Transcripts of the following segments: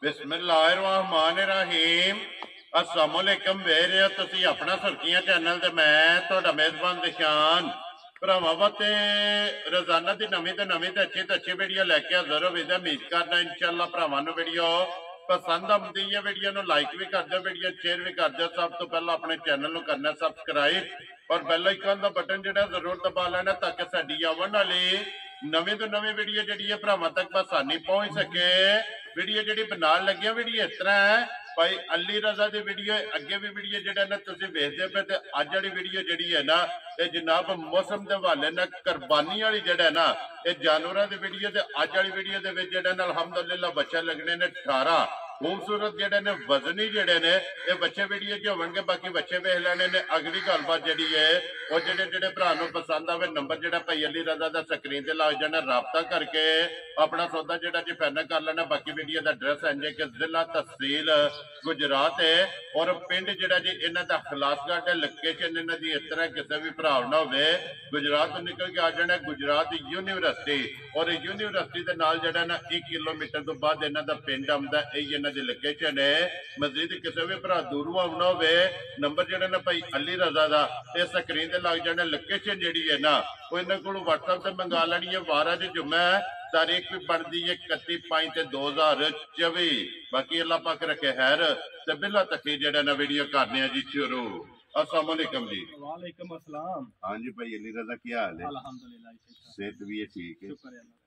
बिस्मिल्लाहिर्रहमानिर्रहीम अस्सलाम वालेकुम वेरे तुसी अपना सुर्खियां चैनल ते मैं तुहाडा मेजबान दिशान भरावां वास्ते रोजाना की नवीं तो अच्छी वीडियो लैके हाजिर हो उम्मीद करना इंशाअल्लाह भरावां नूं वीडियो पसंद आती है। वीडियो नूं लाइक भी कर दो, वीडियो शेयर भी कर दो। सब तो पहला अपने चैनल नूं करना सबसक्राइब और बैल आइकन का बटन जिहड़ा जरूर दबा लेना ताकि साडी आउण वाली नवीं तो नवीं वीडियो जिहड़ी है भरावां तक आसानी पहुंच सके। वीडियो जिहड़ी बनाउण लगे वीडियो इस तरह है भाई अली रजा की वीडियो अगे भी वीडियो जो ना तुम वेखते पे तो अज वाली वीडियो जी है ना ये जनाब मौसम के हवाले ना कुरबानी वाली जड़ा ना ये जानवरों की वीडियो तो अज वाली वीडियो के अलहमदुलिल्लाह बच्चे लगने ने 18 खूबसूरत जड़े ने वजनी जड़े ने ये बच्चे वीडियो जो होंगे। बाकी बच्चे वेख लेने ने। अगली गलबात जी है और जेडे जेडे भरा पसंद आवे नंबर जो भाई अली रजा का स्क्रीन से लग जाना, रबता करके अपना सौदा जो जी फाइनल कर लेना। बाकी वीडियो का एड्रैस है कि जिला तहसील गुजरात है और पिंड जो जी इन्हों का खलासगढ़ है। लोकेशन इन्हों की इस तरह किसी भी भरा ना हो गुजरात तो निकल के आ जाना गुजरात यूनिवर्सिटी और यूनिवर्सिटी के नाल जड़ा ना 1 किलोमीटर तो बाद इन्हों का पिंड आता है। लोकेशन है मजीद किसी भी भरा दूरों आना हो नंबर जो ना भाई अली रजा का ये स्क्रीन से लग जाना। लोकेशन जी है ना वो इन्होंने को व्हाट्सएप से मंगा लेनी है। वारा जो जुम्मा है तारीख भी बनती है 31/5/2024। बाकी अल्लाह पाक रखे खैर ते बिला तकी जेड़ा ना वीडियो करने जी शुरू। अस्सलाम वालेकुम जी। वालेकुम अस्सलाम। हाँ जी भाई अली रजा क्या हाल है? अल्हम्दुलिल्लाह सेहत भी है ठीक है।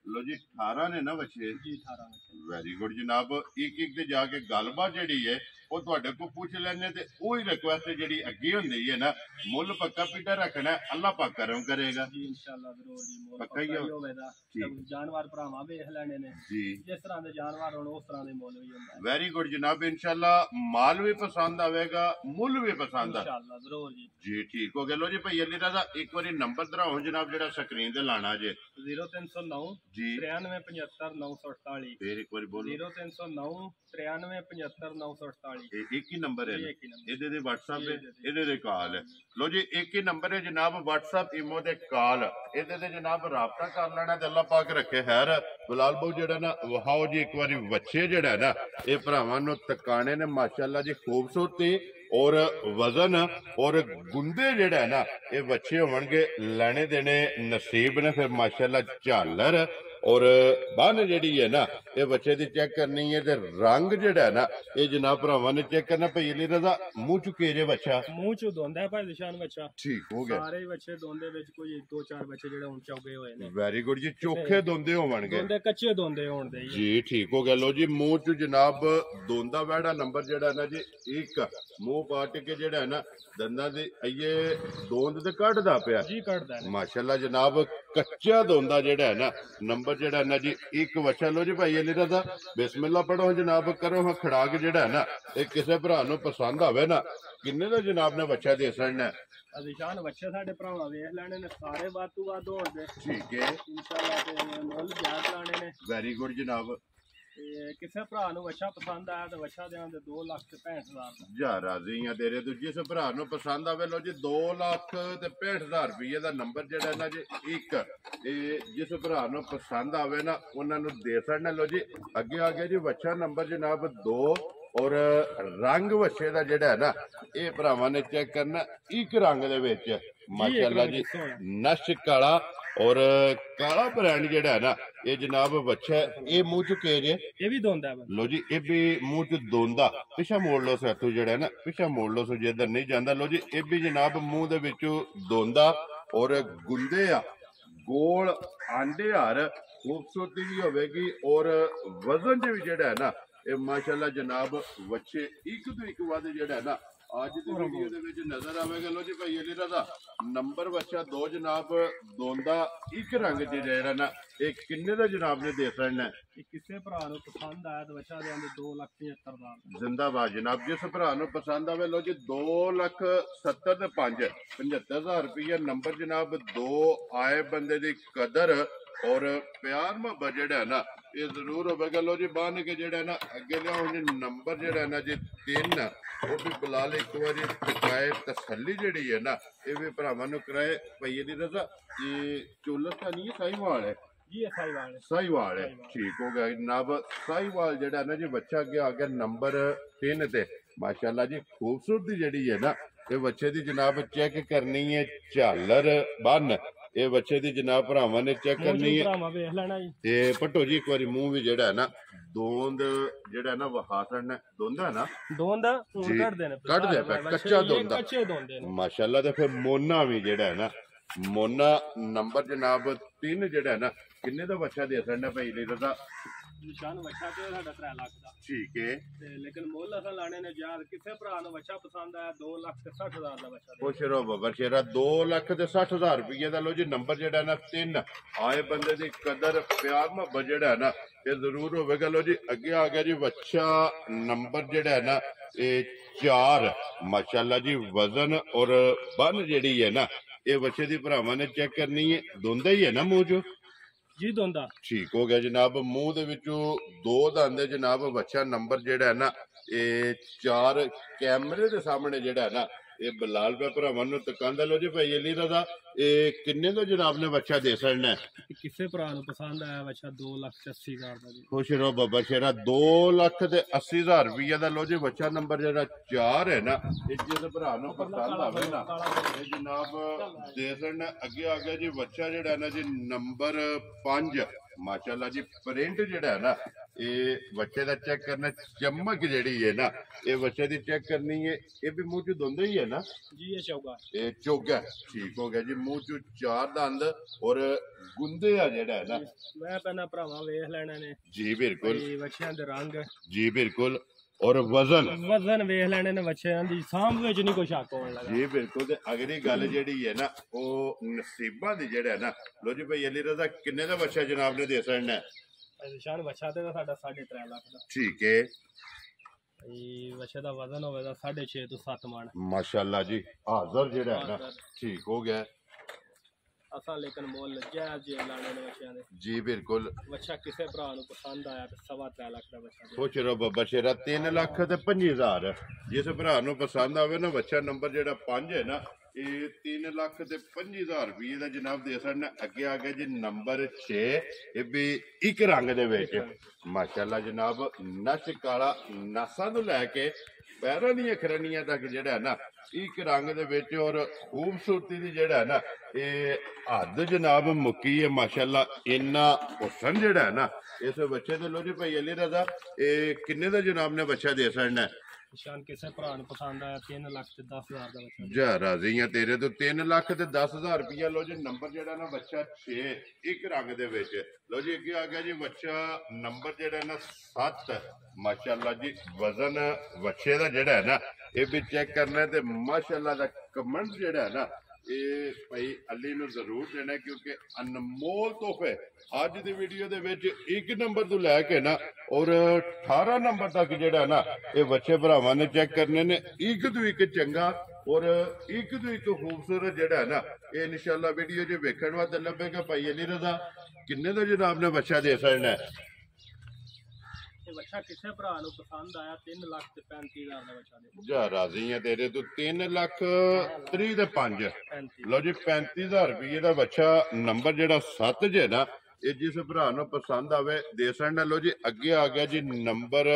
लो जी 18 ने ना बच्चे जी 18 वेरी गुड जनाब। एक एक ते जाके गलबात जी है वो तुहाडे को पूछ लेने ते ओही रिक्वेस्ट जी अगे होंदी है ना मुल पक्का पीटा रखना अल्लाह पाक करम करेगा जी इंशाअल्लाह जरूर जी। मोल पक्का ही होवेगा। जानवर भरावां वेख लेने ने जी जिस तरह दे जानवर होण उस तरह दे मोल भी होंदा है। वेरी गुड जनाब। इंशाअल्लाह माल भी पसंद आवेगा मुल भी पसंद आ इंशाअल्लाह जरूर जी। जी ठीक हो गया। लो जी भाई अली रजा एक बार नंबर दराओ जनाब जेड़ा स्क्रीन ते लाना जे 0309 जी 93 75 948 फिर एक बार बोलो 0309 93 75 948 एक ही नंबर है एक ही नंबर ਇਹਦੇ ਦੇ WhatsApp ਹੈ ਇਹਦੇ ਦੇ ਕਾਲ ਹੈ। ਲੋ ਜੀ ਇੱਕ ਹੀ ਨੰਬਰ ਹੈ ਜਨਾਬ WhatsApp ਇਮੋ ਦੇ ਕਾਲ ਇਹਦੇ ਤੇ ਜਨਾਬ ਰਾਬਤਾ ਕਰ ਲੈਣਾ ਤੇ ਅੱਲਾਹ ਪਾਕ ਰੱਖੇ ਖੈਰ। ਬਿਲਾਲ ਬਾਊ ਜਿਹੜਾ ਨਾ ਵਹਾਓ ਜੀ ਇੱਕ ਵਾਰੀ ਬੱਚੇ ਜਿਹੜਾ ਨਾ ਇਹ ਭਰਾਵਾਂ ਨੂੰ ਤਕਾਣੇ ਨੇ ਮਾਸ਼ਾਅੱਲਾ ਜੀ ਖੂਬਸੂਰਤੀ और वजन और गुंदे जेड़ा है ना ये बच्चे होंगे लेने देने नसीब ने फिर माशाल्लाह झालर और बन जी है ना ये बच्चे की चेक करनी है ते रंग जेड़ा है ना ये जनाब भरावां ने चेक करना। भाई अली रजा मुंह चुके जे बच्चा मुंह चो दोंदा है भाई निशान बच्चा ठीक हो गया। सारे बच्चे दोंदे विच कोई 2-4 बच्चे जेड़ा हुण चौगे होए ने। वेरी गुड जी चोखे दोंदे होवणगे दोंदे कच्चे दोंदे होण दे जी ठीक हो गया। लो जी मुंह च जनाब दोंदा वैड़ा नंबर जेड़ा ना जी एक मुंह पाट के जेड़ा है ना दंदा दे ये दोंद ते कढदा पिया जी कढदा है माशाल्लाह जनाब। कच्चा दोंदा जेड़ा है ना नंबर जेड़ा ना जी एक बच्चा। लो जी भाई अली रजा बिस्मिल्लाह पढ़ो जनाब करो हाँ खड़ाक जेड़ा है ना ये किसी भरा नूं पसंद आवे ना किन्ने दा जनाब ने बच्चा दे सकना है। निशान बच्चे साडे भरावां वेख लेने ने सारे वाद तो वाद होण दे ठीक है इंशाअल्लाह ते मोल जायज लाने ने। वेरी गुड जनाब। किसी भरा नूं बच्चा पसंद आया तो बच्चा दें 2,65,000 जा राजी हाँ तेरे तो जिस भरा नूं पसंद आवे लो जी 2,65,000 रुपये का नंबर जेड़ा ना जी एक जिस भरा नूं पसंद आवे ना उन्होंने दे सकना। लो जी अगे आ गया जी बच्चा नंबर जनाब 2 और रंग बच्चे का जेड़ा है ना ये भरावां ने चेक करना एक रंग दे विच माशाअल्लाह जी नश काला और काला ब्रांड जेड़ा है ना ये जनाब बच्चा ये मुंह च के जे ये भी दोंदा है। लो जी ये भी मुंह च दोंदा पिछा मोड़ लो सैतू जेड़ा है ना पिछा मोड़ लो सो जे इधर नहीं जाता। लो जी ये भी जनाब मुंह दे विचों दोंदा और गुंदे आ गोल आंडे हार खूबसूरती भी होगी और वजन च भी जेड़ा है ना ये माशाअल्लाह जनाब बच्चे एक तो एक वाद जेड़ा है ना आज की वीडियो दे विच नजर आवेगा। लो जी भाई अली रजा नंबर बच्चा 2 जनाब दोंदा एक रंग च जेड़ा ना एक किन्ने दा जनाब ने दे सकना है। किसी भरा नूं पसंद आया तो बच्चा दें 2,75,000 जिंदाबाद जनाब। जिस भरा नूं पसंद आवे लो जी 2,70,500 75,000 रुपया नंबर जनाब। 2 आए बंदे दी कदर और प्यार मोहब्बत जेड़ा है ना ये जरूर होगा। लो जी बन के जेड़ा ना अगे लियाओ जी नंबर जेड़ा ना जी 3 वो भी बिलाल एक बार टकाए तसली जी है ना ये भी भरावां नूं कराए। भाई अली रजा ये चोलस का नहीं है साहिवाल है ਜੀ ਇਹ ਸਾਈਵਾਲ ਹੈ। ਸਾਈਵਾਲ ਹੈ, ਠੀਕ ਹੋ ਗਿਆ ਜਨਾਬ। ਸਾਈਵਾਲ ਜਿਹੜਾ ਨਾ ਜੀ ਬੱਚਾ ਅੱਗੇ ਆ ਗਿਆ ਨੰਬਰ 3 ਤੇ। ਮਾਸ਼ਾਅੱਲਾ ਜੀ ਖੂਬਸੂਰਤੀ ਜਿਹੜੀ ਹੈ ਨਾ ਇਹ ਬੱਚੇ ਦੀ ਜਨਾਬ ਚੈੱਕ ਕਰਨੀ ਹੈ ਝਾਲਰ ਬੰਨ। ਇਹ ਬੱਚੇ ਦੀ ਜਨਾਬ ਭਰਾਵਾਂ ਨੇ ਚੈੱਕ ਕਰਨੀ ਹੈ ਭਰਾਵਾਂ ਵੇਖ ਲੈਣਾ ਜੀ। ਤੇ ਪੱਟੋ ਜੀ ਇੱਕ ਵਾਰੀ ਮੂੰਹ ਵੀ ਜਿਹੜਾ ਹੈ ਨਾ ਦੋਂਦ ਜਿਹੜਾ ਨਾ ਵਹਾਸਣ ਦੋਂਦ ਹੈ ਨਾ ਦੋਂਦ ਹੁਣ ਕੱਢਦੇ ਨੇ ਕੱਢਦੇ ਪਏ ਕੱਚਾ ਦੋਂਦਾ ਕੱਚੇ ਦੋਂਦੇ ਨੇ ਮਾਸ਼ਾਅੱਲਾ। ਤੇ ਫਿਰ ਮੋਨਾ ਵੀ ਜਿਹੜਾ ਹੈ ਨਾ ਮੋਨਾ ਨੰਬਰ ਜਨਾਬ 3 ਜਿਹੜਾ ਹੈ ਨਾ ਕਿੰਨੇ ਦਾ ਬੱਚਾ ਦੇ ਸਕਦਾ ਭਾਈ ਲਈ ਦਾ ਨਿਸ਼ਾਨ ਬੱਚਾ ਤੇ ਸਾਡਾ 3 ਲੱਖ ਦਾ ਠੀਕ ਹੈ। ਤੇ ਲੇਕਿਨ ਮੁੱਲ ਅਸਾਂ ਲਾਣੇ ਨੇ ਯਾਰ ਕਿਸੇ ਭਰਾ ਨੂੰ ਬੱਚਾ ਪਸੰਦ ਆਇਆ 2,60,000 ਦਾ ਬੱਚਾ ਖੁਸ਼ ਰਹੋ ਬਾਬਾ ਸ਼ੇਰਾ 2,60,000 ਰੁਪਏ ਦਾ ਲੋ ਜੀ ਨੰਬਰ ਜਿਹੜਾ ਨਾ 3 ਆਏ ਬੰਦੇ ਦੀ ਕਦਰ ਪਿਆਰ ਮੁਹੱਬਤ ਜਿਹੜਾ ਹੈ ਨਾ ਇਹ ਜ਼ਰੂਰ ਹੋਵੇਗਾ। ਲੋ ਜੀ ਅੱਗੇ ਆ ਗਿਆ ਜੀ ਬੱਚਾ ਨੰਬਰ ਜਿਹੜਾ ਹੈ ਨਾ ਇਹ 4 ਮਾਸ਼ਾਅੱਲਾ ਜੀ ਵਜ਼ਨ ਔਰ ਬੰਨ ਜਿਹੜੀ ਹੈ ਨਾ ਇਹ ਬੱਚੇ ਦੀ ਭਰਾਵਾਂ ਨੇ ਚੈੱਕ ਕਰਨੀ ਹੈ ਦੋਂਦਾ ਹੀ ਹੈ ਨਾ ਮੂੰਹ ਚੋਂ ਜੀ ਦੋਂਦਾ ਠੀਕ ਹੋ ਗਿਆ ਜਨਾਬ। ਮੂੰਹ ਦੇ ਵਿੱਚੋਂ 2 ਦੰਦ ਜਨਾਬ ਬੱਚਾ ਨੰਬਰ ਜਿਹੜਾ ਹੈ ਨਾ ਇਹ 4 ਕੈਮਰੇ ਦੇ ਸਾਹਮਣੇ ਜਿਹੜਾ ਹੈ ਨਾ ਇਹ ਬਲਾਲ ਪੈ ਭਰਾਵਾਂ ਨੂੰ ਤਕਾਂਦਾ। ਲੋ ਜੀ ਭਾਈ ਅਲੀ ਰਜ਼ਾ ਇਹ ਕਿੰਨੇ ਦਾ ਜਨਾਬ ਨੇ ਬੱਚਾ ਦੇ ਸਕਣਾ ਕਿਸੇ ਭਰਾ ਨੂੰ ਪਸੰਦ ਆਇਆ ਬੱਚਾ 2,80,000 ਦਾ ਜੀ। ਖੁਸ਼ ਰਹੋ ਬਾਬਾ ਸ਼ੇਰਾ 2,80,000 ਰੁਪਏ ਦਾ ਲੋ ਜੀ ਬੱਚਾ ਨੰਬਰ ਜਿਹੜਾ 4 ਹੈ ਨਾ ਇਹ ਜਿਸ ਭਰਾ ਨੂੰ ਪਸੰਦ ਆਵੇ ਨਾ ਇਹ ਜਨਾਬ ਦੇ ਸਕਣਾ। ਅੱਗੇ ਆ ਗਿਆ ਜੀ ਬੱਚਾ ਜਿਹੜਾ ਨਾ ਜੀ ਨੰਬਰ 5 ਮਾਸ਼ਾਅੱਲਾ ਜੀ ਪ੍ਰਿੰਟ ਜਿਹੜਾ ਹੈ ਨਾ ਇਹ ਬੱਚੇ ਦਾ ਚੈੱਕ ਕਰਨਾ ਚਮਕ ਜਿਹੜੀ ਹੈ ਨਾ ਇਹ ਬੱਚੇ ਦੀ ਚੈੱਕ ਕਰਨੀ ਹੈ। ਇਹ ਵੀ ਮੂੰਹ ਚ ਦੋਂਦਾ ਹੀ ਹੈ ਨਾ ਜੀ ਇਹ ਚੌਗਾ ਇਹ ਚੋਗਾ ਠੀਕ ਹੋ ਗਿਆ ਜੀ। ਮੂੰਹ ਚ 4 ਦੰਦ ਔਰ ਗੁੰਦੇ ਆ ਜਿਹੜਾ ਹੈ ਨਾ ਮੈਂ ਪਹਿਲਾਂ ਭਰਾਵਾਂ ਵੇਖ ਲੈਣੇ ਨੇ ਜੀ ਬਿਲਕੁਲ ਬੱਚਿਆਂ ਦੇ ਰੰਗ ਜੀ ਬਿਲਕੁਲ ਔਰ ਵਜ਼ਨ ਵੇਖ ਲੈਣੇ ਨੇ ਬੱਚਿਆਂ ਦੀ ਸਾਂਭ ਵਿੱਚ ਨਹੀਂ ਕੋਈ ਸ਼ੱਕ ਹੋਣ ਲੱਗਾ ਜੀ ਬਿਲਕੁਲ। ਤੇ ਅਗਲੀ ਗੱਲ ਜਿਹੜੀ ਹੈ ਨਾ ਉਹ ਨਸੀਬਾਂ ਦੀ ਜਿਹੜਾ ਹੈ ਨਾ ਲੋ ਜੀ ਭਾਈ ਅਲੀ ਰਜ਼ਾ ਕਿੰਨੇ ਦਾ ਬੱਚਾ ਜਨਾਬ ਨੇ ਦੇ ਸਕਣਾ ਨਿਸ਼ਾਨ ਬੱਚਾ ਤੇ ਸਾਡਾ 3.5 ਲੱਖ ਦਾ ਠੀਕ ਹੈ। ਇਹ ਬੱਚੇ ਦਾ ਵਜ਼ਨ ਹੋਵੇਗਾ 6.5 ਤੋਂ 7 ਮਣ ਮਾਸ਼ਾਅੱਲਾ ਜੀ ਹਾਜ਼ਰ ਜਿਹੜਾ ਹੈ ਨਾ ਠੀਕ ਹੋ ਗਿਆ ਅਸਾਂ ਲੇਕਿਨ ਮੁੱਲ ਜਾਇਜ਼ ਜੇ ਲਾਣੇ ਨੇ ਬੱਚਿਆਂ ਦੇ ਜੀ ਬਿਲਕੁਲ। ਬੱਚਾ ਕਿਸੇ ਭਰਾ ਨੂੰ ਪਸੰਦ ਆਇਆ ਤੇ 3.5 ਲੱਖ ਦਾ ਬੱਚਾ ਖੁਸ਼ ਰਹੋ ਬਾਬਾ ਸ਼ੇਰਾ 3,25,000 ਜਿਸ ਭਰਾ ਨੂੰ ਪਸੰਦ ਆਵੇ ਨਾ ਬੱਚਾ ਨੰਬਰ ਜਿਹੜਾ 5 ਹੈ ਨਾ ਇਹ 3,25,000 ਰੁਪਏ ਦਾ ਜਨਾਬ ਦੇ ਸਕਣਾ। ਅੱਗੇ ਆ ਗਿਆ ਜੀ ਨੰਬਰ 6 ਇਹ ਵੀ ਇੱਕ ਰੰਗ ਦੇ ਵਿੱਚ ਮਾਸ਼ਾਅੱਲਾ ਜਨਾਬ ਨਸ਼ ਕਾਲਾ ਨਾਸਾਂ ਤੋਂ ਲੈ ਕੇ ਪੈਰਾਂ ਦੀਆਂ ਖਰਨੀਆਂ ਤੱਕ ਜਿਹੜਾ ਨਾ ਇੱਕ ਰੰਗ ਦੇ ਵਿੱਚ ਔਰ ਖੂਬਸੂਰਤੀ ਦੀ ਜਿਹੜਾ ਨਾ ਇਹ ਹੱਦ ਜਨਾਬ ਮੁੱਕੀ ਹੈ ਮਾਸ਼ਾਅੱਲਾ। ਇੰਨਾ ਹੁਸਨ ਜਿਹੜਾ ਨਾ ਇਸ ਬੱਚੇ ਦੇ ਲੋ ਜੀ ਭਾਈ ਅਲੀ ਰਜ਼ਾ ਇਹ ਕਿੰਨੇ ਦਾ ਜਨਾਬ ਨੇ ਬੱਚਾ ਦੇ ਸਕਣਾ ਨਿਸ਼ਾਨ ਕਿਸੇ ਭਰਾ ਨੂੰ ਪਸੰਦ ਆਇਆ 3,10,000 ਦਾ ਬੱਚਾ ਜਾ ਰਾਜ਼ੀ ਆ ਤੇਰੇ ਤੋਂ 3,10,000 ਰੁਪਇਆ ਲੋ ਜੀ ਨੰਬਰ ਜਿਹੜਾ ਨਾ ਬੱਚਾ 6 ਇੱਕ ਰੰਗ ਦੇ ਵਿੱਚ ਲੋ ਜੀ। ਅੱਗੇ ਆ ਗਿਆ ਜੀ ਬੱਚਾ ਨੰਬਰ ਜਿਹੜਾ ਨਾ 7 ਮਾਸ਼ਾਅੱਲਾ ਜੀ ਵਜ਼ਨ ਬੱਚੇ ਦਾ ਜਿਹੜਾ ਹੈ ਨਾ ਇਹ ਵੀ ਚੈੱਕ ਕਰਨਾ ਤੇ ਮਾਸ਼ਾਅੱਲਾ ਦਾ ਕਮੈਂਟ ਜਿਹੜਾ ਹੈ ਨਾ ਇਹ ਭਾਈ ਅਲੀ ਨੂੰ ਜ਼ਰੂਰ ਦੇਣਾ ਕਿਉਂਕਿ ਅਨਮੋਲ ਤੋਹਫੇ ਅੱਜ ਦੀ ਵੀਡੀਓ ਦੇ ਵਿੱਚ 1 ਨੰਬਰ ਤੋਂ ਲੈ ਕੇ ਨਾ ਔਰ 18 ਨੰਬਰ ਤੱਕ ਜਿਹੜਾ ਨਾ ਇਹ ਬੱਚੇ ਭਰਾਵਾਂ ਨੇ ਚੈੱਕ ਕਰਨੇ ਨੇ ਇੱਕ ਤੋਂ ਇੱਕ ਚੰਗਾ ਔਰ ਇੱਕ ਤੋਂ ਇੱਕ ਖੂਬਸੂਰਤ ਜਿਹੜਾ ਹੈ ਨਾ ਇਹ ਇਨਸ਼ਾਅੱਲਾ ਵੀਡੀਓ 'ਚ ਵੇਖਣ ਵਾਸਤੇ ਲੱਭੇਗਾ। ਭਾਈ ਅਲੀ ਰਜ਼ਾ ਕਿੰਨੇ ਦਾ ਜਨਾਬ ਨੇ ਬੱਚਾ ਦੇ ਸਕਣਾ ਬੱਚਾ ਕਿਸੇ ਭਰਾ ਨੂੰ ਪਸੰਦ ਆਇਆ 3,35,000 ਦਾ ਬੱਚਾ ਦੇ ਜਾ ਰਾਜ਼ੀ ਆ ਤੇਰੇ ਤੋਂ 3,30,000 ਤੇ 5 ਲੋ ਜੀ 35,000 ਰੁਪਏ ਦਾ ਬੱਚਾ ਨੰਬਰ ਜਿਹੜਾ 7 ਜੇ ਨਾ ਇਹ ਜਿਸ ਭਰਾ ਨੂੰ ਪਸੰਦ ਆਵੇ ਦੇ ਸਕਣਾ। ਲੋ ਜੀ ਅੱਗੇ ਆ ਗਿਆ ਜੀ ਨੰਬਰ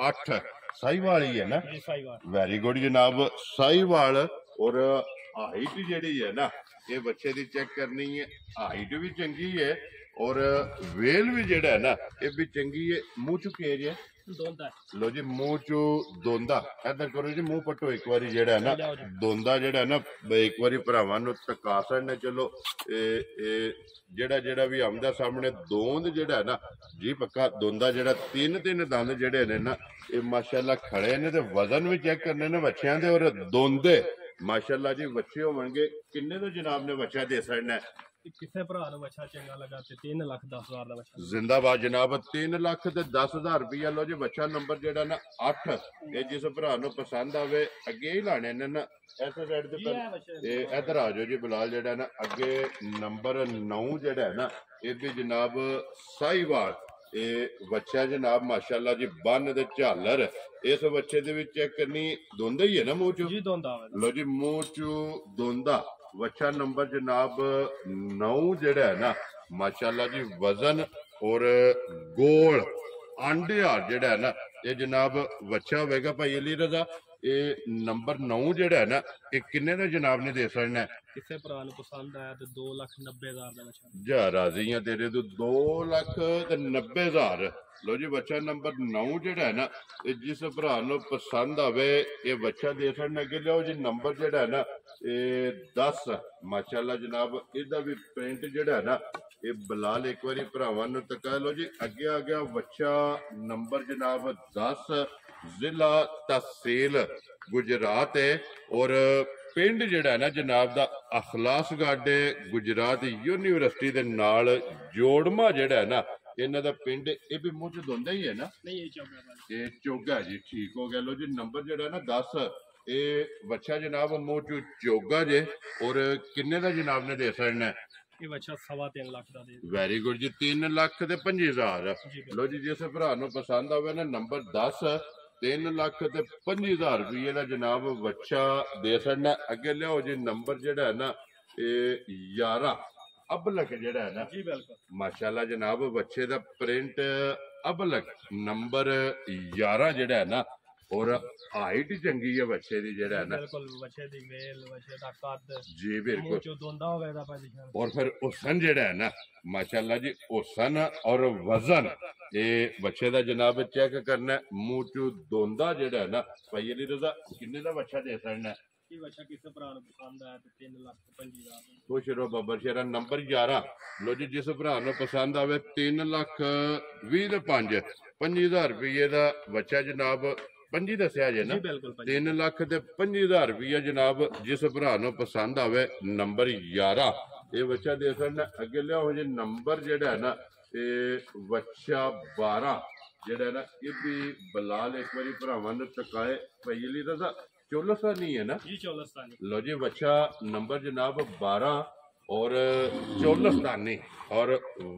8 ਸਾਈਵਾਲ ਹੀ ਹੈ ਨਾ ਜੀ ਸਾਈਵਾਲ ਵੈਰੀ ਗੁੱਡ ਜਨਾਬ ਸਾਈਵਾਲ ਔਰ ਹਾਈਟ ਜਿਹੜੀ ਹੈ ਨਾ ਇਹ ਬੱਚੇ ਦੀ ਚੈੱਕ ਕਰਨੀ ਹੈ ਹਾਈਟ ਵੀ ਚੰਗੀ ਹੈ ਔਰ ਵੇਲ ਵੀ ਜਿਹੜਾ ਹੈ ਨਾ ਇਹ ਵੀ ਚੰਗੀ ਹੈ। ਮੂੰਹ ਚ ਕੇਜ ਹੈ ਦੋਂਦਾ ਲੋ ਜੀ ਮੂੰਹ ਚੋਂ ਦੋਂਦਾ ਏਦਾਂ ਕਰੋ ਜੀ ਮੂੰਹ ਪੱਟੋ ਇੱਕ ਵਾਰੀ ਜਿਹੜਾ ਹੈ ਨਾ ਦੋਂਦਾ ਜਿਹੜਾ ਨਾ ਇੱਕ ਵਾਰੀ ਭਰਾਵਾਂ ਨੂੰ ਟਕਾ ਸਕਣੇ। ਚਲੋ ਇਹ ਜਿਹੜਾ ਵੀ ਆਮਦਾ ਸਾਹਮਣੇ ਦੋਂਦ ਜਿਹੜਾ ਹੈ ਨਾ ਜੀ ਪੱਕਾ ਦੋਂਦਾ ਜਿਹੜਾ 3 ਦੰਦ ਜਿਹੜੇ ਨੇ ਨਾ ਇਹ ਮਾਸ਼ਾਅੱਲਾ ਖੜੇ ਨੇ ਤੇ ਵਜ਼ਨ ਵੀ ਚੈੱਕ ਕਰਨੇ ਨੇ ਬੱਚਿਆਂ ਦੇ ਔਰ ਦੋਂਦੇ ਮਾਸ਼ਾਅੱਲਾ ਜੀ ਬੱਚੇ ਹੋਣਗੇ। ਕਿੰਨੇ ਤੋਂ ਜਨਾਬ ਨੇ ਬੱਚਾ ਦੇ ਸਕਣਾ ਕਿਸੇ ਭਰਾ ਨੂੰ ਬੱਚਾ ਚੰਗਾ ਲੱਗਾ ਤੇ 3,10,000 ਦਾ ਬੱਚਾ ਜ਼ਿੰਦਾਬਾਦ ਜਨਾਬ 3,10,000 ਰੁਪਇਆ ਲੋ ਜੀ ਬੱਚਾ ਨੰਬਰ ਜਿਹੜਾ ਨਾ 8 ਇਹ ਜਿਸ ਭਰਾ ਨੂੰ ਪਸੰਦ ਆਵੇ ਅੱਗੇ ਹੀ ਲਾਣੇ ਨੇ ਨਾ ਇਸ ਸਾਈਡ ਤੇ ਇਹ ਇਧਰ ਆ ਜਾਓ ਜੀ ਬਲਾਲ ਜਿਹੜਾ ਨਾ ਅੱਗੇ ਨੰਬਰ 9 ਜਿਹੜਾ ਹੈ ਨਾ ਇਹ ਵੀ ਜਨਾਬ ਸਾਈਵਾਲ ਇਹ ਬੱਚਾ ਜਨਾਬ ਮਾਸ਼ਾਅੱਲਾ ਜੀ ਬੰਨ ਦੇ ਝਾਲਰ ਇਸ ਬੱਚੇ ਦੇ ਵਿੱਚ ਚੈੱਕ ਕਰਨੀ ਦੋਂਦਾ ਹੀ ਹੈ ਨਾ ਮੂੰਹ ਚ ਜੀ ਦੋਂਦਾ ਲੋ ਜੀ ਮੂੰਹ ਚ ਦੋਂਦਾ ਬੱਚਾ ਨੰਬਰ ਜਨਾਬ 9 ਜਿਹੜਾ ਹੈ ਨਾ माशाल्लाह जी वजन और गोल आंडे हार जेड़ा है ना ये जनाब बच्चा होगा भाई अली रजा ये नंबर 9 जेड़ा है ना ये किन्ने दा जनाब ने दे सकना है ਕਿਸੇ ਭਰਾ ਨੂੰ ਪਸੰਦ ਆਇਆ ਤੇ 2,90,000 ਦਾ ਬੱਚਾ जा राजी हैं तेरे तो 2,90,000 लो जी बच्चा नंबर 9 जेड़ा है ना ये जिस भरा नु पसंद आवे ये बच्चा दे सकना अगे लियाओ जी नंबर जेड़ा है ना ये 10 माशाल्लाह जनाब इहदा भी प्रिंट जेड़ा है ना ये बलाल एक बारी भरावां नु तका लो जी अगे आ गया बच्चा नंबर जनाब 10 जिला तहसील गुजरात है और पिंड जेड़ा है ना जनाब दा अखलास गाडे गुजरात यूनिवर्सिटी दे नाल जोड़मा जेड़ा है ना इन्हां दा पिंड ये भी मुंह च दोंदा ही है ना ਨਹੀਂ ਇਹ ਚੌਗਾ ਭਾਜੀ ये चोगा जी ठीक हो गया लो जी नंबर जेड़ा है ना 10 ये बच्चा जनाब मुंह च चोगा जे और किन्ने दा जनाब ने दे सकना है ਇਹ ਬੱਚਾ 3.5 ਲੱਖ ਦਾ ਦੇ ਦਿਓ। वेरी गुड जी 3,25,000 ਜੀ लो जी जिस भरा नु पसंद आवे ना नंबर 10 3,25,000 रुपये का जनाब बच्चा दे सकना अगे लियाओ जी नंबर जेड़ा है ना ये 11 अबलक जेड़ा है ना ਜੀ ਬਿਲਕੁਲ माशाल्लाह जनाब बच्चे का प्रिंट अबलक नंबर 11 जेड़ा है ना और हाइट चंगी है बच्चे की जेड़ा है ना ਬਿਲਕੁਲ ਬੱਚੇ ਦੀ ਵੇਲ ਬੱਚੇ ਦਾ ਕੱਦ जी ਮੂੰਹ बिल्कुल ਚੋਂ ਦੋਂਦਾ ਹੋਵੇ ਦਾ ਭਾਜੀ और फिर हुसन जेड़ा है ना माशाल्लाह जी हुसन और वजन ये बच्चे का जनाब चेक करना है मुंह चू दोंदा जेड़ा है ना भाई अली रजा किन्ने का बच्चा दे सकना है ਇਹ ਬੱਚਾ ਕਿਸੇ ਭਰਾ ਨੂੰ ਪਸੰਦ ਆਇਆ ਤੇ 3,25,000 ਦਾ खुश रहो बब्बर शेरा नंबर 11 लो जी जिस भरा नु पसंद आवे 3,20,5,000 रुपये का बच्चा जनाब 25 दसिया जे ना ਜੀ ਬਿਲकुल ਭਾਜੀ 3,25,000 रुपया जनाब जिस भरा नु पसंद आवे नंबर 11 ये बच्चा दे सकना अगे लियाओ जी नंबर जेड़ा है ना ये बच्चा 12 जेड़ा है ना ये भी बलाल एक बारी भरावां नु तकाए भाई अली रजा चोलसा नहीं है ना ਜੀ ਚੌਲਸਤਾਨੀ लो जी बच्चा नंबर जनाब 12 और चोलस्तानी और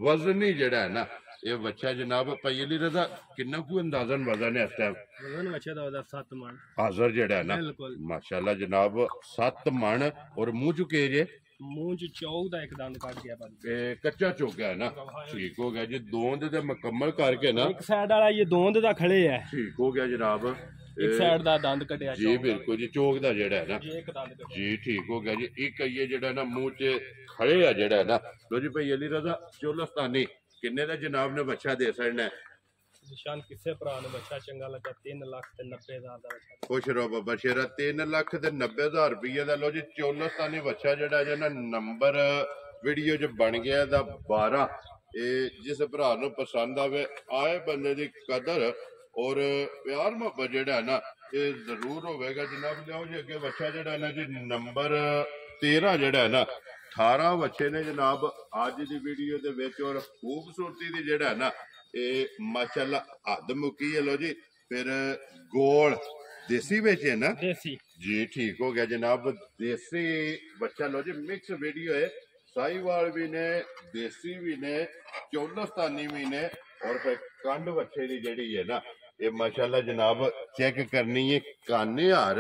वजनी जेड़ा है ना ये बच्चा जनाब भाई अली रजा किन्ना को अंदाजन वजन है इस टाइम ਵਜ਼ਨ ਬੱਚੇ ਦਾ ਉਹਦਾ 7 ਮਣ हाजर जेड़ा है ना ਬਿਲकुਲ माशाल्लाह जनाब 7 मन और मुंह चुके जे ਮੂੰਹ ਚ ਚੌਕ ਦਾ ਇੱਕ ਦੰਦ ਕੱਢ ਗਿਆ ਭਾਜੀ ये कच्चा चौका है ना ठीक हो गया जी दोंद ते मुकम्मल करके ना ਇੱਕ ਸਾਈਡ ਵਾਲਾ ਇਹ ਦੋਂਦ ਦਾ ਖੜੇ ਹੈ ठीक हो गया जनाब ਇੱਕ ਸਾਈਡ ਦਾ ਦੰਦ ਕੱਢਿਆ जी बिल्कुल जी चौक दा जेड़ा है ना ਜੀ ਇੱਕ ਦੰਦ ਕੱਢਿਆ जी ठीक हो गया जी एक ये जेड़ा ना मुंह च खड़े है जेड़ा है ना लो जी भाई अली रजा चोलस्तानी किन्ने दा जनाब ने बच्चा दे सकना है ਨਿਸ਼ਾਨ ਕਿਸੇ ਭਰਾ ਨੂੰ ਬੱਚਾ ਚੰਗਾ ਲੱਗਾ 3,90,000 ਦਾ ਬੱਚਾ खुश रहो बाबा शेरा 3,90,000 रुपये का लो जी चोलस्तानी बच्चा जेड़ा है ना नंबर वीडियो च बन गया दा 12 ये जिस भरा नु पसंद आवे आए बंदे दी कदर और प्यार मोहब्बत जेड़ा है ना ये जरूर होगा जनाब लियाओ जी अगे बच्चा जेड़ा है ना जी नंबर 13 जेड़ा है ना 18 बच्चे ने जनाब आज की वीडियो दे विच और खूबसूरती दी जेड़ा है ना ये माशाल्लाह हद मुकी है लो जी फिर गोल देसी बेच है ना ਦੇਸੀ जी ठीक हो गया जनाब देसी बच्चा लो जी मिक्स वीडियो है साहिवाल भी ने देसी भी ने चौलस्तानी भी ने और फिर कंड बच्चे की जेड़ी है ना ये माशाल्लाह जनाब चेक करनी है काने हार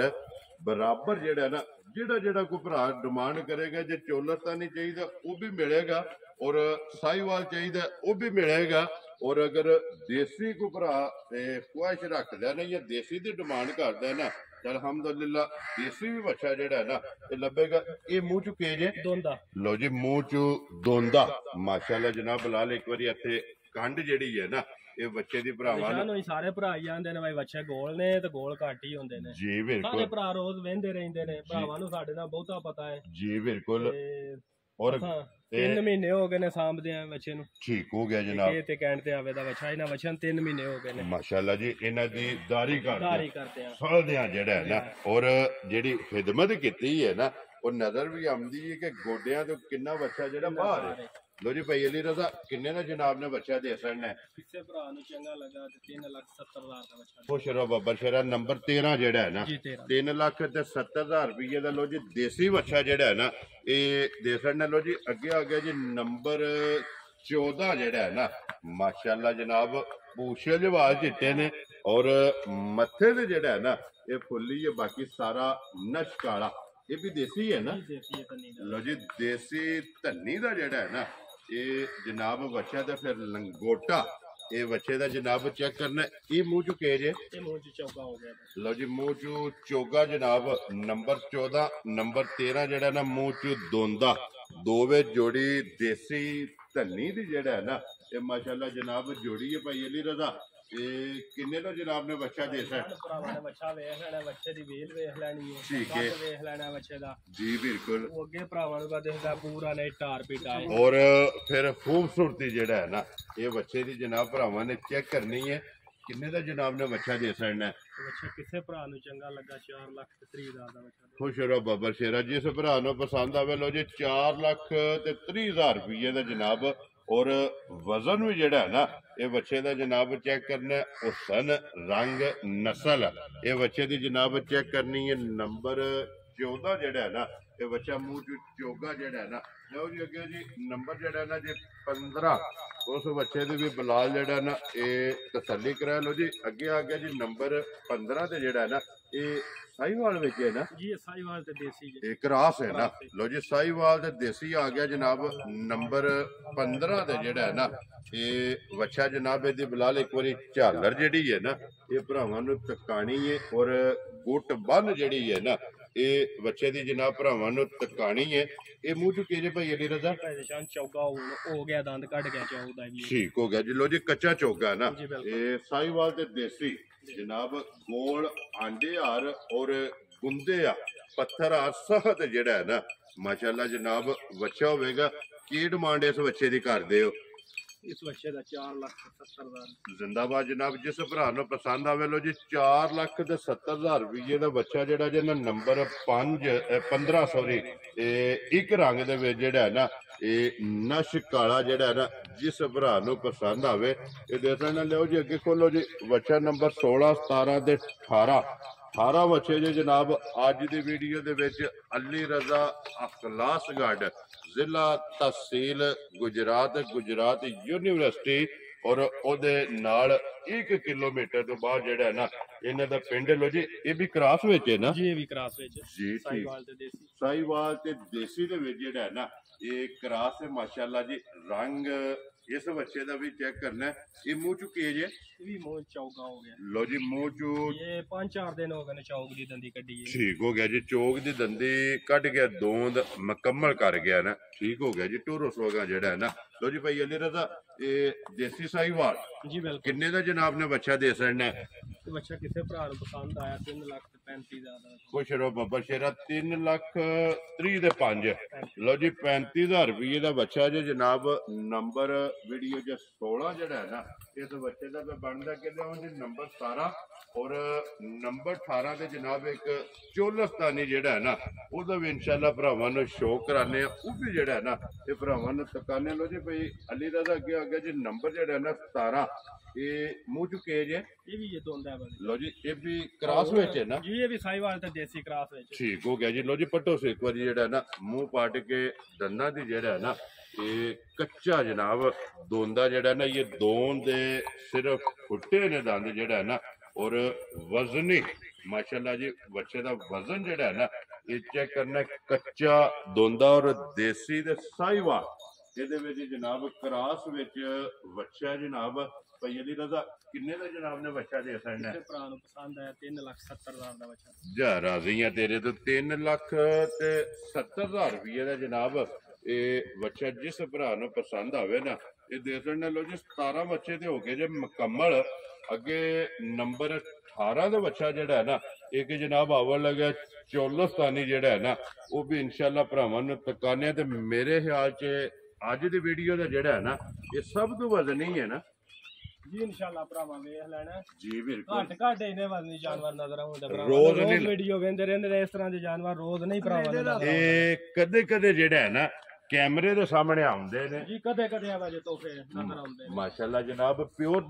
बराबर जेड़ा है ना जेड़ा जेड़ा कोई भरा डिमांड करेगा जो चौलस्तानी चाहिए वो भी मिलेगा और साहिवाल चाहिए वो भी मिलेगा और अगर देसी को भरा ख्वाहिश रखता है ना या देसी की डिमांड करता है ना चल अलहमदुलिल्लाह देसी भी बच्चा जेड़ा है ना ये लभेगा ये मुंह चु केज है ਦੋਂਦਾ लो जी मुंह चु दोंदा माशाल्लाह जनाब बिलाल एक बारी इत्थे कंड जेड़ी है ना ये बच्चे दी भरावां ਨਿਸ਼ਾਨ ਹੋਈ ਸਾਰੇ ਭਰਾ ਹੀ ਆਂਦੇ ਨੇ ਭਾਈ ਬੱਚੇ ਗੋਲ ਨੇ ਤੇ ਗੋਲ ਘੱਟ ਹੀ ਹੁੰਦੇ ਨੇ जी ਸਾਰੇ बिल्कुल ਭਰਾ ਰੋਜ਼ ਵਹਿੰਦੇ ਰਹਿੰਦੇ ਨੇ ਭਰਾਵਾਂ ਨੂੰ ਸਾਡੇ ਨਾਲ ਬਹੁਤਾ ਪਤਾ ਹੈ जी बिल्कुल ਤੇ और ਹਾਂ 3 ਮਹੀਨੇ ਹੋ ਗਏ ਨੇ ਸਾਂਭਦੇ ਆ ਬੱਚੇ ਨੂੰ ठीक हो गया जनाब ਇਹ ਤੇ ਕਹਿਣ ਤੇ ਆਵੇ ਦਾ ਬੱਚਾ ਇਹਨਾਂ ਬੱਚਿਆਂ ਨੂੰ 3 ਮਹੀਨੇ ਹੋ ਗਏ ਨੇ माशाल्लाह जी इन्हां दी दारी ਧਾਰੀ करदे ਕਰਦੇ ਆ फलदियां जेड़ा है ना और जेड़ी खिदमत कीती है ना वो नजर भी आंदी है कि गोडियां तो किन्ना बच्चा जेड़ा बाहर है लो जी भाई अली रजा किन्ने ना जनाब ने बच्चा दे सकना है ਕਿਸੇ ਭਰਾ ਨੂੰ ਚੰਗਾ ਲੱਗਾ ਤੇ 3,70,000 ਦਾ ਬੱਚਾ खुश रहो बाबा शेरा नंबर 13 जेड़ा है ना ਜੀ 13 3,70,000 रुपये का लो जी देसी बच्चा जेड़ा है ना ये दे सकना लो जी अगे आ गया जी नंबर 14 जेड़ा है ना माशाल्लाह जनाब पूछे जवाल चिट्टे ने और मथे से जेड़ा है ना ये फुल्ली है बाकी सारा नश काला ये भी देसी है ना ਦੇਸੀ ਹੈ ਤਾਂ ਨਹੀਂ लो जी देसी धनी का जेड़ा है ना ਇਹ ਜਨਾਬ ਬੱਚਾ ਤੇ ਫਿਰ ਲੰਗੋਟਾ ਇਹ ਬੱਚੇ ਦਾ ਜਨਾਬ ਚੈੱਕ ਕਰਨਾ ਇਹ ਮੂੰਹ ਚੋਂ ਕੇ ਜੇ ਇਹ ਮੂੰਹ ਚ ਚੌਗਾ ਹੋ ਗਿਆ ਲਓ ਜੀ ਮੂੰਹ ਚੋਂ ਚੋਗਾ ਜਨਾਬ ਨੰਬਰ 14 ਨੰਬਰ 13 ਜਿਹੜਾ ਨਾ ਮੂੰਹ ਚੋਂ ਦੋਂਦਾ ਦੋਵੇਂ ਜੋੜੀ ਦੇਸੀ ਧੰਨੀ ਦੀ ਜਿਹੜਾ ਹੈ ਨਾ ਇਹ ਮਾਸ਼ਾਅੱਲਾ ਜਨਾਬ ਜੋੜੀ ਹੈ ਭਾਈ ਅਲੀ ਰਜ਼ਾ ਇਹ ਕਿੰਨੇ ਦਾ ਜਨਾਬ ਨੇ ਬੱਚਾ ਦੇ ਸਕਦਾ ਭਰਾਵਾਂ ਨੇ ਬੱਚਾ ਵੇਖ ਲੈਣਾ ਬੱਚੇ ਦੀ ਵੇਲ ਵੇਖ ਲੈਣੀ ਹੈ ਠੀਕ ਹੈ ਵੇਖ ਲੈਣਾ ਬੱਚੇ ਦਾ ਜੀ ਬਿਲਕੁਲ ਉਹ ਅੱਗੇ ਭਰਾਵਾਂ ਨੂੰ ਦੇਖਦਾ ਪੂਰਾ ਨੇ ਟਾਰ ਪੀਟਾ ਹੈ ਔਰ ਫਿਰ ਖੂਬਸੂਰਤੀ ਜਿਹੜਾ ਹੈ ਨਾ ਇਹ ਬੱਚੇ ਦੀ ਜਨਾਬ ਭਰਾਵਾਂ ਨੇ ਚੈੱਕ ਕਰਨੀ ਹੈ ਕਿੰਨੇ ਦਾ ਜਨਾਬ ਨੇ ਬੱਚਾ ਦੇ ਸਕਣਾ ਬੱਚਾ ਕਿਸੇ ਭਰਾ ਨੂੰ ਚੰਗਾ ਲੱਗਾ 4 ਲੱਖ ਤੇ 30,000 ਦਾ ਬੱਚਾ ਖੁਸ਼ ਰਹੋ ਬਾਬਾ ਸ਼ੇਰਾ ਜਿਸ ਭਰਾ ਨੂੰ ਪਸੰਦ ਆਵੇ ਲੋ ਜੀ 4 ਲੱਖ ਤੇ 30,000 ਰੁਪਏ ਦਾ ਜਨਾਬ ਔਰ ਵਜ਼ਨ ਵੀ ਜਿਹੜਾ ਹੈ ਨਾ ਇਹ ਬੱਚੇ ਦਾ ਜਨਾਬ ਚੈੱਕ ਕਰਨਾ ਹੁਸਨ ਰੰਗ ਨਸਲ ਇਹ ਬੱਚੇ ਦੀ ਜਨਾਬ ਚੈੱਕ ਕਰਨੀ ਹੈ ਨੰਬਰ 14 ਜਿਹੜਾ ਹੈ ਨਾ ਇਹ ਬੱਚਾ ਮੂੰਹ ਚ ਚੋਗਾ ਜਿਹੜਾ ਹੈ ਨਾ ਲਓ ਜੀ ਅੱਗੇ ਜੀ ਨੰਬਰ ਜਿਹੜਾ ਨਾ ਜੀ 15 ਉਸ ਬੱਚੇ ਦੇ ਵੀ ਬਲਾਲ ਜਿਹੜਾ ਨਾ ਇਹ ਤਸੱਲੀ ਕਰਾ ਲਓ ਜੀ ਅੱਗੇ ਆ ਗਿਆ ਜੀ ਨੰਬਰ 15 ਤੇ ਜਿਹੜਾ ਹੈ ਨਾ ਇਹ ਸਾਈਵਾਲ ਵਿੱਚ ਹੈ ਨਾ ਜੀ ਇਹ ਸਾਈਵਾਲ ਤੇ ਦੇਸੀ ਜੀ ਇਹ ਕਰਾਸ ਹੈ ਨਾ ਲੋ ਜੀ ਸਾਈਵਾਲ ਤੇ ਦੇਸੀ ਆ ਗਿਆ ਜਨਾਬ ਨੰਬਰ 15 ਤੇ ਜਿਹੜਾ ਹੈ ਨਾ ਇਹ ਬੱਚਾ ਜਨਾਬ ਇਹਦੀ ਬਲਾਲ ਇੱਕ ਵਾਰੀ ਝਾਲਰ ਜਿਹੜੀ ਹੈ ਨਾ ਇਹ ਭਰਾਵਾਂ ਨੂੰ ਤਕਾਣੀ ਹੈ ਔਰ ਗੁੱਟ ਬੰਨ ਜਿਹੜੀ ਹੈ ਨਾ ਇਹ ਬੱਚੇ ਦੀ ਜਨਾਬ ਭਰਾਵਾਂ ਨੂੰ ਤਕਾਣੀ ਹੈ ਇਹ ਮੂੰਹ ਚ ਕਿਹੜੇ ਭਾਈ ਅਲੀ ਰਜ਼ਾ ਨਿਸ਼ਾਨ ਚੌਗਾ ਹੋ ਗਿਆ ਦੰਦ ਕੱਢ ਗਿਆ ਚੌਗਾ ਜੀ ਠੀਕ ਹੋ ਗਿਆ ਜੀ ਲੋ ਜੀ ਕੱਚਾ ਚੋਗਾ ਨਾ ਇਹ ਸਾਈਵਾਲ ਤੇ ਦੇਸੀ ਜਨਾਬ ਗੋਲ ਆਂਡੇ ਹਾਰ ਔਰ ਗੁੰਦੇ ਆ ਪੱਥਰ ਆ ਸਖਤ ਜਿਹੜਾ ਹੈ ਨਾ ਮਾਸ਼ਾਅੱਲਾ ਜਨਾਬ ਬੱਚਾ ਹੋਵੇਗਾ ਕੀ ਡਿਮਾਂਡ ਇਸ ਬੱਚੇ ਦੀ ਕਰਦੇ ਹੋ ਇਸ ਬੱਚੇ ਦਾ 4,70,000 ਜ਼ਿੰਦਾਬਾਦ ਜਨਾਬ ਜਿਸ ਭਰਾ ਨੂੰ ਪਸੰਦ ਆਵੇ ਲੋ ਜੀ 4,70,000 ਰੁਪਏ ਦਾ ਬੱਚਾ ਜਿਹੜਾ ਜਿਹਨਾਂ ਨੰਬਰ 15 ਸੌਰੀ ਇਹ ਇੱਕ ਰੰਗ ਦੇ ਵਿੱਚ ਜਿਹੜਾ ਹੈ ਨਾ ਇਹ ਨਸ਼ ਕਾਲਾ ਜਿਹੜਾ ਹੈ ਨਾ ਜਿਸ ਭਰਾ ਨੂੰ ਪਸੰਦ ਆਵੇ ਇਹ ਦੇਖਣ ਨਾਲ ਲਿਓ ਜੀ ਅੱਗੇ ਖੋਲੋ ਜੀ ਬੱਚਾ ਨੰਬਰ 16 17 ਤੇ 18 ਬੱਚੇ ਜੇ ਜਨਾਬ ਅੱਜ ਦੀ ਵੀਡੀਓ ਦੇ ਵਿੱਚ ਅਲੀ ਰਜ਼ਾ ਅਖਲਾਸਗੜ੍ਹ ਜ਼ਿਲ੍ਹਾ ਤਹਿਸੀਲ ਗੁਜਰਾਤ ਯੂਨੀਵਰਸਿਟੀ ਔਰ ਉਹਦੇ ਨਾਲ 1 ਕਿਲੋਮੀਟਰ ਤੋਂ ਬਾਅਦ ਜਿਹੜਾ ਹੈ ਨਾ ਇਹਨਾਂ ਦਾ ਪਿੰਡ ਲੋ ਜੀ ਇਹ ਵੀ ਕਰਾਸ ਵਿੱਚ ਹੈ ਨਾ ਜੀ ਇਹ ਵੀ ਕਰਾਸ ਵਿੱਚ ਜੀ ਸਾਈਵਾਲ ਤੇ ਦੇਸੀ ਸਾਈਵਾਲ ਤੇ ਦੇਸੀ ਦੇ ਵਿੱਚ ਜਿਹੜਾ ਹੈ ਨਾ ਇਹ ਕਰਾਸ ਹੈ ਮਾਸ਼ਾਅੱਲਾ ਜੀ ਰੰਗ ਇਸ ਬੱਚੇ ਦਾ ਵੀ ਚੈੱਕ ਕਰਨਾ ਹੈ ਇਹ ਮੂੰਹ ਚ ਕੀ ਜੇ ਇਹ ਵੀ ਮੂੰਹ ਚੌਗਾ ਹੋ ਗਿਆ ਲੋ ਜੀ ਮੂੰਹ ਚ ਇਹ 5-4 ਦਿਨ ਹੋ ਗਏ ਨੇ ਚੌਕ ਦੀ ਦੰਦੀ ਕੱਢੀ ਹੈ ਠੀਕ ਹੋ ਗਿਆ ਜੀ ਚੋਕ ਦੀ ਦੰਦੀ ਕੱਢ ਗਿਆ ਦੋਂਦ ਮੁਕੰਮਲ ਕਰ ਗਿਆ ਨਾ ਠੀਕ ਹੋ ਗਿਆ ਜੀ ਟੋਰੋ ਸੋਗਾ ਜਿਹੜਾ ਹੈ ਨਾ ਲੋ ਜੀ ਭਾਈ ਅਲੀ ਰਜ਼ਾ ਇਹ ਦੇਸੀ ਸਾਈਵਾਲ ਜੀ ਬਿਲਕੁਲ ਕਿੰਨੇ ਦਾ ਜਨਾਬ ਨੇ ਬੱਚਾ ਦੇ ਸਕਣਾ ਹੈ ਤੇ ਬੱਚਾ ਕਿਸੇ ਭਰਾ ਨੂੰ ਪਸੰਦ ਆਇਆ 3,35,000 ਦਾ ਖੁਸ਼ ਰਹੋ ਬਾਬਾ ਸ਼ੇਰਾ 3,30,000 ਦੇ 5 ਲਓ ਜੀ 35,000 ਰੁਪਏ ਦਾ ਬੱਚਾ ਜੇ ਜਨਾਬ ਨੰਬਰ ਵੀਡੀਓ ਚ 16 ਜਿਹੜਾ ਹੈ ਨਾ ਇਸ ਬੱਚੇ ਦਾ ਬਣਦਾ ਕਿੰਨਾ ਉਹ ਜੀ ਨੰਬਰ 17 ਔਰ ਨੰਬਰ 18 ਤੇ ਜਨਾਬ ਇੱਕ ਚੋਲਸਤਾਨੀ ਜਿਹੜਾ ਹੈ ਨਾ ਉਹਦਾ ਵੀ ਇਨਸ਼ਾਅੱਲਾ ਭਰਾਵਾਂ ਨੂੰ ਸ਼ੋਅ ਕਰਾਣੇ ਆ ਉਹ ਵੀ ਜਿਹੜਾ ਹੈ ਨਾ ਇਹ ਭਰਾਵਾਂ ਨੂੰ ਤਕਾਨੇ ਲੋ ਜੀ ਭਾਈ ਅਲੀ ਰਜ਼ਾ ਅੱਗੇ ਆ ਗਿਆ ਜੀ ਨੰਬਰ ਜਿਹੜਾ ਹੈ ਨਾ 17 ਇਹ ਮੂੰਹ ਚੁੱਕੇ ਜੇ ਇਹ ਵੀ ਇਹ ਦੋਂਦਾ ਹੈ ਲੋ ਜੀ ਇਹ ਵੀ ਕ੍ਰਾਸ ਵਿੱਚ ਹੈ ਨਾ ਜੀ ਇਹ ਵੀ ਸਾਈਵਾਲ ਤੇ ਦੇਸੀ ਕ੍ਰਾਸ ਵਿੱਚ ਠੀਕ ਹੋ ਗਿਆ ਜੀ ਲੋ ਜੀ ਪੱਟੋ ਸੇ ਇੱਕ ਵਾਰੀ ਜਿਹੜਾ ਨਾ ਮੂੰਹ ਪਾਟ ਕੇ ਦੰਦਾਂ ਦੀ ਜਿਹੜਾ ਹੈ ਨਾ ਇਹ ਕੱਚਾ ਜਨਾਬ ਦੋਂਦਾ ਜਿਹੜਾ ਨਾ ਇਹ ਦੋਨ ਦੇ ਸਿਰਫ ਫੁੱਟੇ ਨੇ ਦੰਦ ਜਿਹੜਾ ਹੈ ਨਾ ਔਰ ਵਜ਼ਨੀ ਮਾਸ਼ਾਅੱਲਾ ਜੀ ਬੱਚੇ ਦਾ ਵਜ਼ਨ ਜਿਹੜਾ ਹੈ ਨਾ ਇਹ ਚੈੱਕ ਕਰਨਾ ਕੱਚਾ ਦੋਂਦਾ ਔਰ ਦੇਸੀ ਤੇ ਸਾਈਵਾਲ ਇਹਦੇ ਵਿੱਚ ਜਨਾਬ ਕਰਾਸ ਵਿੱਚ ਬੱਚਾ ਜਨਾਬ ਭਾਈ ਅਲੀ ਰਜ਼ਾ ਕਿੰਨੇ ਦਾ ਜਨਾਬ ਨੇ ਬੱਚਾ ਦੇ ਸਕਣਾ ਭਰਾ ਨੂੰ ਪਸੰਦ ਆਇਆ 3,70,000 ਦਾ ਬੱਚਾ ਜਾ ਰਾਜ਼ੀਆਂ ਤੇਰੇ ਤੋਂ 3,70,000 ਰੁਪਏ ਦਾ ਜਨਾਬ ਇਹ ਬੱਚਾ ਜਿਸ ਭਰਾ ਨੂੰ ਪਸੰਦ ਆਵੇ ਨਾ ਇਹ ਦੇ ਸਕਣਾ ਲੋ ਜੀ 17 ਬੱਚੇ ਤੇ ਹੋ ਗਏ ਜੇ ਮੁਕੰਮਲ ਅੱਗੇ ਨੰਬਰ 18 ਦਾ ਬੱਚਾ ਜਿਹੜਾ ਹੈ ਨਾ ਇੱਕ ਜਨਾਬ ਆਵਣ ਲੱਗਿਆ ਚੋਲਸਤਾਨੀ ਜਿਹੜਾ ਹੈ ਨਾ ਉਹ ਵੀ ਇਨਸ਼ਾਅੱਲਾ ਭਰਾਵਾਂ ਨੂੰ ਤਕਾਨੇ ਤੇ ਮੇਰੇ ਖਿਆਲ 'ਚ ਅੱਜ ਦੀ ਵੀਡੀਓ ਦਾ ਜਿਹੜਾ ਹੈ ਨਾ ਇਹ ਸਭ ਤੋਂ ਵਜ਼ਨੀ ਹੈ ਨਾ ਜੀ ਇਨਸ਼ਾਅੱਲਾ ਭਰਾਵਾਂ ਵੇਖ ਲੈਣਾ ਜੀ ਬਿਲਕੁਲ ਘੱਟ ਇਹਨੇ ਵਜ਼ਨੀ ਜਾਨਵਰ ਨਜ਼ਰ ਆਉਂਦੇ ਰੋਜ਼ ਨਹੀਂ ਵੀਡੀਓ ਵੇਂਦੇ ਰਹਿੰਦੇ ਨੇ ਇਸ ਤਰ੍ਹਾਂ ਦੇ ਜਾਨਵਰ ਰੋਜ਼ ਨਹੀਂ ਭਰਾਵਾਂ ਇਹ ਕਦੇ ਕਦੇ ਜਿਹੜਾ ਹੈ ਨਾ ਕੈਮਰੇ ਦੇ ਸਾਹਮਣੇ ਆਉਂਦੇ ਨੇ ਜੀ ਕਦੇ ਕਦੇ ਆਵਾਜ਼ ਤੋਹਫੇ ਨਜ਼ਰ ਆਉਂਦੇ ਨੇ ਮਾਸ਼ਾਅੱਲਾ ਜਨਾਬ ਪਿਓਰ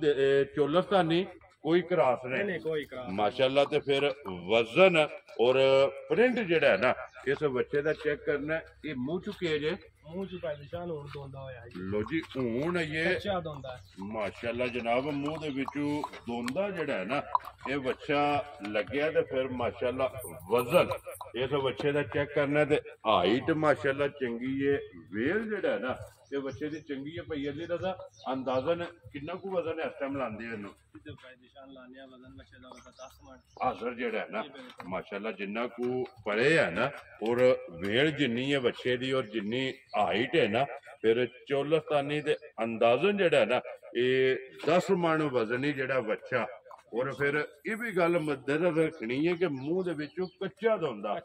ਚੋਲਸਤਾਨੀ ਕੋਈ ਕਰਾਸ ਨਹੀਂ ਕੋਈ ਕਰਾਸ ਮਾਸ਼ਾਅੱਲਾ ਤੇ ਫਿਰ ਵਜ਼ਨ ਔਰ ਪ੍ਰਿੰਟ ਜਿਹੜਾ ਹੈ ਨਾ ਇਸ ਬੱਚੇ ਦਾ ਚੈੱਕ ਕਰਨਾ ਇਹ ਮੂੰਹ ਚੁੱਕੇ ਜੇ ਮੂੰਹ ਚ ਭਾਈ ਨਿਸ਼ਾਨ ਹੁਣ ਦੋਂਦਾ ਹੋਇਆ ਜੀ ਲੋ ਜੀ ਹੁਣ ਇਹ ਬੱਚਾ ਦੋਂਦਾ ਮਾਸ਼ਾਅੱਲਾ ਜਨਾਬ ਮੂੰਹ ਦੇ ਵਿੱਚੋਂ ਦੋਂਦਾ ਜਿਹੜਾ ਹੈ ਨਾ ਇਹ ਬੱਚਾ ਲੱਗਿਆ ਤੇ ਫਿਰ ਮਾਸ਼ਾਅੱਲਾ ਵਜ਼ਨ ਇਸ ਬੱਚੇ ਦਾ ਚੈੱਕ ਕਰਨਾ ਤੇ ਹਾਈਟ ਮਾਸ਼ਾਅੱਲਾ ਚੰਗੀ ਹੈ ਵੇਲ ਜਿਹੜਾ ਹੈ ਨਾ ਤੇ ਬੱਚੇ ਦੀ ਚੰਗੀ ਹੈ ਭਈ ਅਲੀ ਦਾ ਅੰਦਾਜ਼ਨ ਕਿੰਨਾ ਕੁ ਵਜ਼ਨ ਇਸ ਟਾਈਮ ਲਾਉਂਦੇ ਇਹਨੂੰ ਤੇ ਭਾਈ ਨਿਸ਼ਾਨ ਲਾਣੇ ਆ ਵਜ਼ਨ ਬੱਚੇ ਦਾ ਉਹਦਾ 10 ਮਣ ਹਾਜ਼ਰ ਜਿਹੜਾ ਹੈ ਨਾ ਮਾਸ਼ਾਅੱਲਾ ਜਿੰਨਾ ਕੁ ਪੜੇ ਹੈ ਨਾ ਔਰ ਵੇਲ ਜਿੰਨੀ ਹੈ ਬੱਚੇ ਦੀ ਔਰ ਜਿੰਨੀ ਹਾਈਟ ਹੈ ਨਾ ਫਿਰ ਚੋਲਸਤਾਨੀ ਦੇ ਅੰਦਾਜ਼ਨ ਜਿਹੜਾ ਹੈ ਨਾ ਇਹ 10 ਮਣ ਵਜ਼ਨ ਹੀ ਜਿਹੜਾ ਬੱਚਾ ਔਰ ਫਿਰ ਇਹ ਵੀ ਗੱਲ ਮੱਦੇਨਜ਼ਰ ਰੱਖਣੀ ਹੈ ਕਿ ਮੂੰਹ ਦੇ ਵਿੱਚੋਂ ਕੱਚਾ ਦੋਂਦਾ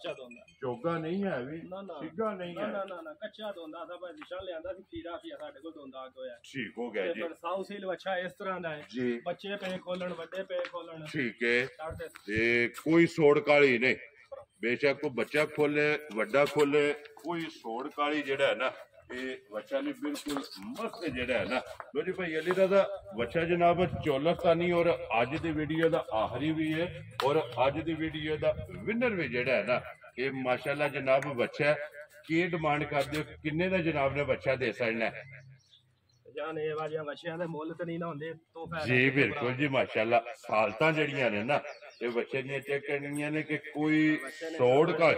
ਚੋਗਾ ਨਹੀਂ ਹੈ ਵੀ ਸਿੱਗਾ ਨਹੀਂ ਹੈ ਨਾ ਕੱਚਾ ਦੋਂਦਾ ਦਾ ਭਾਈ ਨਿਸ਼ਾਨ ਲਿਆਂਦਾ ਸੀ ਖੀਰਾ ਸੀ ਸਾਡੇ ਕੋਲ ਦੋਂਦਾ ਆ ਗਿਆ ਠੀਕ ਹੋ ਗਿਆ ਜੀ ਪਰ ਸਾਊ ਸੀਲ ਬੱਚਾ ਇਸ ਤਰ੍ਹਾਂ ਦਾ ਹੈ ਜੀ ਬੱਚੇ ਪੇ ਖੋਲਣ ਵੱਡੇ ਪੇ ਖੋਲਣ ਠੀਕ ਹੈ ਤੇ ਕੋਈ ਸੋੜ ਕਾਲੀ ਨਹੀਂ ਬੇਸ਼ੱਕ ਕੋ ਬੱਚਾ ਖੋਲੇ ਵੱਡਾ ਖੋਲੇ ਕੋਈ ਸੋੜ ਕਾਲੀ ਜਿਹੜਾ ਹੈ ਨਾ ਇਹ ਬੱਚਾ ਨਹੀਂ ਬਿਲਕੁਲ ਮਸਤ ਜਿਹੜਾ ਹੈ ਨਾ ਲੋ ਜੀ ਭਾਈ ਅਲੀ ਦਾ ਬੱਚਾ ਜਨਾਬ ਚੋਲਸਤਾਨੀ ਔਰ ਅੱਜ ਦੀ ਵੀਡੀਓ ਦਾ ਆਖਰੀ ਵੀ ਹੈ ਔਰ ਅੱਜ ਦੀ ਵੀਡੀਓ ਦਾ ਵਿਨਰ ਵੀ ਜਿਹੜਾ ਹੈ ਨਾ ਇਹ ਮਾਸ਼ਾਅੱਲਾ ਜਨਾਬ ਬੱਚਾ ਕੀ ਡਿਮਾਂਡ ਕਰਦੇ ਹੋ ਕਿੰਨੇ ਦਾ ਜਨਾਬ ਨੇ ਬੱਚਾ ਦੇ ਸਕਣਾ ਹੈ ਜਾਨ ਇਹ ਵਾਲੀਆਂ ਬੱਚਿਆਂ ਦੇ ਮੁੱਲ ਤੇ ਨਹੀਂ ਨਾ ਹੁੰਦੇ ਤੋਹਫਾ ਜੀ ਬਿਲਕੁਲ ਜੀ ਮਾਸ਼ਾਅੱਲਾ ਹਾਲਤਾਂ ਜਿਹੜੀਆਂ ਨੇ ਨਾ ਇਹ ਬੱਚੇ ਦੀਆਂ ਚੈੱਕ ਕਰਨੀਆਂ ਨੇ ਕਿ ਕੋਈ ਸੋੜ ਕਾ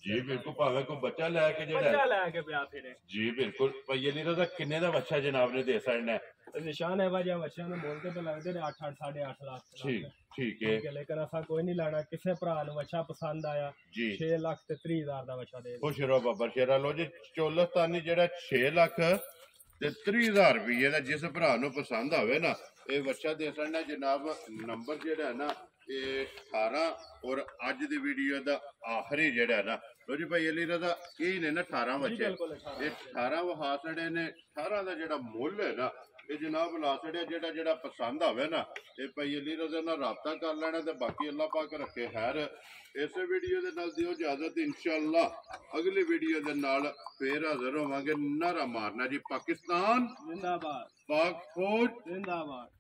ਜੀ ਬਿਲਕੁਲ ਭਾਵੇਂ ਕੋਈ ਬੱਚਾ ਲੈ ਕੇ ਜਿਹੜਾ ਲੈ ਕੇ ਪਿਆ ਫਿਰੇ ਜੀ ਬਿਲਕੁਲ ਭਈਏ ਨਹੀਂ ਤਾਂ ਕਿੰਨੇ ਦਾ ਬੱਚਾ ਜਨਾਬ ਨੇ ਦੇ ਸਕਣਾ ਨਿਸ਼ਾਨ ਹੈ ਵਾਜਾ ਬੱਚਿਆਂ ਨੂੰ ਮੁੱਲ ਤੇ ਲੱਗਦੇ ਨੇ 8 8.5 ਲੱਖ ਠੀਕ ਹੈ ਲੇਕਿਨ ਅਸਾਂ ਕੋਈ ਨਹੀਂ ਲੈਣਾ ਕਿਸੇ ਭਰਾ ਨੂੰ ਬੱਚਾ ਪਸੰਦ ਆਇਆ 6 ਲੱਖ ਤੇ 30,000 ਦਾ ਬੱਚਾ ਦੇ ਖੁਸ਼ ਰਹੋ ਬਾਬਾ ਸ਼ੇਰਾ ਲੋ ਜੀ ਚੋਲਸਤਾਨੀ ਜਿਹੜਾ 6 ਲੱਖ ਤੇ 30,000 ਰੁਪਏ ਦਾ ਜਿਸ ਭਰਾ ਨੂੰ ਪਸੰਦ ਆਵੇ ਨਾ ਇਹ ਬੱਚਾ ਦੇ ਸਕਣਾ ਜਨਾਬ ਨੰਬਰ ਜਿਹੜਾ ਹੈ ਨਾ ਇਹ 18 ਔਰ ਅੱਜ ਦੀ ਵੀਡੀਓ ਦਾ ਆਖਰੀ ਜਿਹੜਾ ਨਾ ਲੋ ਜੀ ਭਾਈ ਅਲੀ ਰਜ਼ਾ ਇਹ ਨੇ ਨਾ 18 ਬੱਚੇ ਇਹ 18 ਵਹਾ ਛੜੇ ਨੇ 18 ਦਾ ਜਿਹੜਾ ਮੁੱਲ ਹੈ ਨਾ ਇਹ ਜਨਾਬ ਲਾ ਛੜਿਆ ਜਿਹੜਾ ਪਸੰਦ ਆਵੇ ਨਾ ਇਹ ਭਾਈ ਅਲੀ ਰਜ਼ਾ ਨਾਲ ਰਾਬਤਾ ਕਰ ਲੈਣਾ ਤੇ ਬਾਕੀ ਅੱਲਾਹ ਪਾਕ ਰੱਖੇ ਖੈਰ ਇਸੇ ਵੀਡੀਓ ਦੇ ਨਾਲ ਦਿਓ ਇਜਾਜ਼ਤ ਇਨਸ਼ਾਅੱਲਾ ਅਗਲੀ ਵੀਡੀਓ ਦੇ ਨਾਲ ਫੇਰ ਹਾਜ਼ਰ ਹੋਵਾਂਗੇ ਨਾਰਾ ਮਾਰਨਾ ਜੀ ਪਾਕਿਸਤਾਨ ਜ਼ਿੰਦਾਬਾਦ ਪਾਕ ਫੌਜ ਜ਼ਿੰਦਾਬਾਦ